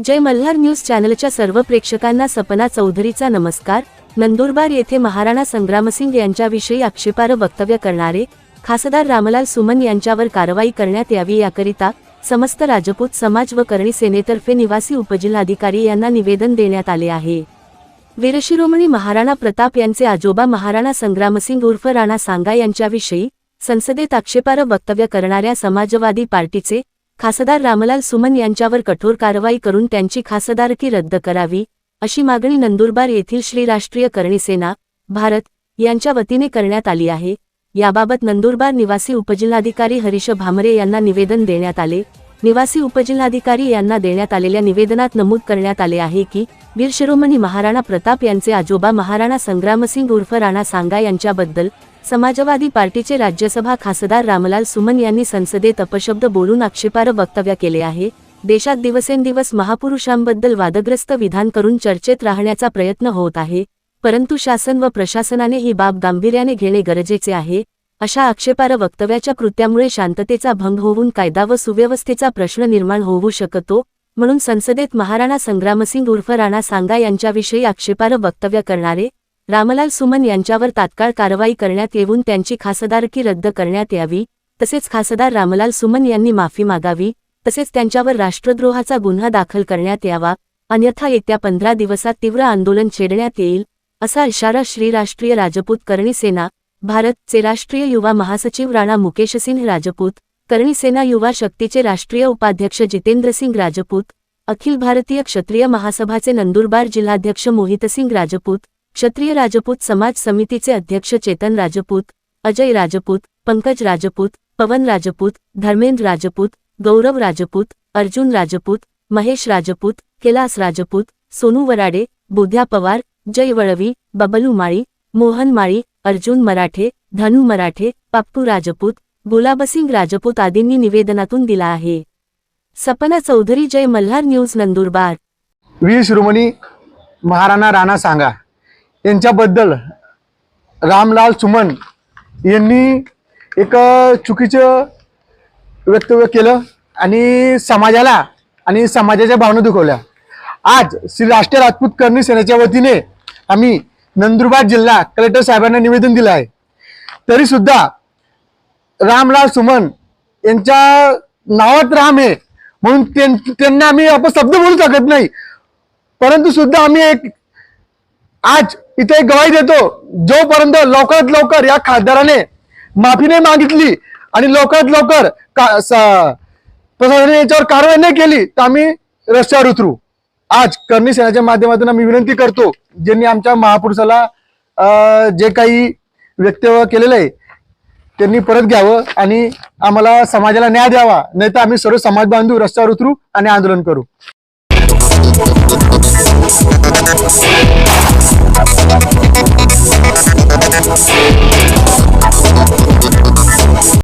जय Malhar news चॅनलच्या सर्व प्रेक्षकांना सपना चौधरीचा नमस्कार। नंदुरबार येथे महाराणा संग्रामसिंग यांच्याविषयी आक्षेपार्ह वक्तव्य करणारे खासदार रामलाल सुमन यांच्यावर कारवाई करण्यात यावी याकरिता समस्त राजपूत समाज व करणी सेनेतर्फे निवासी उपजिल्हाधिकारी यांना निवेदन देण्यात आले आहे। वीरशिरोमणी महाराणा प्रताप यांचे आजोबा महाराणा संग्रामसिंग उर्फ राणा सांगा यांच्याविषयी संसदेत आक्षेपार्ह वक्तव्य करणाऱ्या समाजवादी पार्टीचे खासदार रामलाल सुमन यांच्यावर कठोर कारवाई करून त्यांची खासदारकी रद्द करावी अशी मागणी नंदुरबार येथील श्री राष्ट्रीय करणी सेना भारत यांच्या वतीने करण्यात आली आहे। याबाबत नंदुरबार निवासी उपजिल्हाधिकारी हरीश भामरे यांना निवेदन देण्यात आले। निवासी उपजिल्हाधिकारी यांना देण्यात आलेल्या निवेदनात नमूद करण्यात आले आहे की वीरशिरोमणी महाराणा प्रताप यांचे आजोबा महाराणा संग्रामसिंग उर्फ राणा सांगा यांच्याबद्दल समाजवादी पार्टीचे राज्यसभा खासदार रामलाल सुमन यांनी संसदेत अपशब्द बोलून आक्षेपार्ह वक्तव्य केले आहे। देशात दिवसेंदिवस महापुरुषांबद्दल वादग्रस्त विधान करून चर्चेत राहण्याचा प्रयत्न होत आहे, परंतु शासन व प्रशासनाने ही बाब गांभीर्याने घेणे गरजेचे आहे। अशा आक्षेपार्ह वक्तव्याच्या कृत्यामुळे शांततेचा भंग होऊन कायदा व सुव्यवस्थेचा प्रश्न निर्माण होऊ शकतो, म्हणून संसदेत महाराणा संग्रामसिंग उर्फ राणा सांगा यांच्याविषयी आक्षेपार्ह वक्तव्य करणारे रामलाल सुमन यांच्यावर तात्काळ कारवाई करण्यात येऊन त्यांची खासदारकी रद्द करण्यात यावी। तसेच खासदार रामलाल सुमन यांनी माफी मागावी, तसेच त्यांच्यावर राष्ट्रद्रोहाचा गुन्हा दाखल करण्यात यावा, अन्यथा येत्या 15 दिवसात तीव्र आंदोलन छेडण्यात येईल असा इशारा श्री राष्ट्रीय राजपूत करणी सेना भारत चे राष्ट्रीय युवा महासचिव राणा मुकेशसिंह राजपूत, करणी सेना युवा शक्तीचे राष्ट्रीय उपाध्यक्ष जितेंद्रसिंग राजपूत, अखिल भारतीय क्षत्रिय महासभाचे नंदुरबार जिल्हाध्यक्ष मोहितसिंग राजपूत, क्षत्रिय राजपूत समाज समितीचे अध्यक्ष चेतन राजपूत, अजय राजपूत, पंकज राजपूत, पवन राजपूत, धर्मेंद्र राजपूत, गौरव राजपूत, अर्जुन राजपूत, महेश राजपूत, कैलास राजपूत, सोनू वराडे, बुद्ध्या पवार, जय वळवी, बबलू माळी, मोहन माळी, अर्जुन मराठे, धनु मराठे, पप्पू राजपूत, गुलाबसिंग राजपूत आदींनी निवेदनातून दिला आहे। सपना चौधरी, जय मल्हार न्यूज, नंदुरबार। वीरशिरोमणी महाराणा राणा सांगा यांच्याबद्दल रामलाल सुमन यांनी एक चुकीचं वक्तव्य केलं आणि समाजाला आणि समाजाच्या भावना दुखवल्या। आज श्री राष्ट्रीय राजपूत करणी सेनेच्या वतीने आम्ही नंदुरबार जिल्हा कलेक्टर साहेबांना निवेदन दिलं आहे। तरी सुद्धा रामलाल सुमन यांच्या नावात राम आहे म्हणून त्यांना आम्ही अपशब्द बोलू शकत नाही, परंतु सुद्धा आम्ही एक आज इथे गवाही देतो, जोपर्यंत लवकरात लवकर या खासदाराने माफी नाही मागितली आणि लवकरात लवकर प्रशासनाने याच्यावर कारवाई नाही केली तर आम्ही रस्त्यावर उतरू। आज करणी सेनेच्या माध्यमातून आम्ही विनंती करतो, ज्यांनी आमच्या महापुरुषाला जे काही वक्तव्य केलेलं आहे त्यांनी परत घ्यावं आणि आम्हाला समाजाला न्याय द्यावा, नाहीतर आम्ही सर्व समाज बांधू रस्त्यावर उतरू आणि आंदोलन करू।